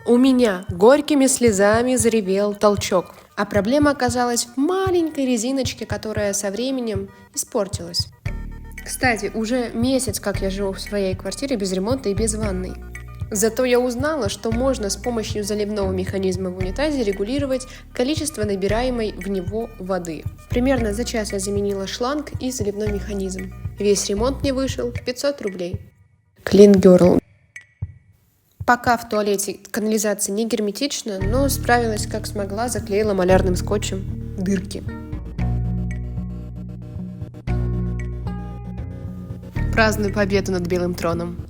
У меня горькими слезами заревел толчок, а проблема оказалась в маленькой резиночке, которая со временем испортилась. Кстати, уже месяц, как я живу в своей квартире без ремонта и без ванной. Зато я узнала, что можно с помощью заливного механизма в унитазе регулировать количество набираемой в него воды. Примерно за час я заменила шланг и заливной механизм. Весь ремонт мне вышел 500 рублей. Clean Girl. Пока в туалете канализация не герметична, но справилась как смогла, заклеила малярным скотчем дырки. Праздную победу над Белым троном.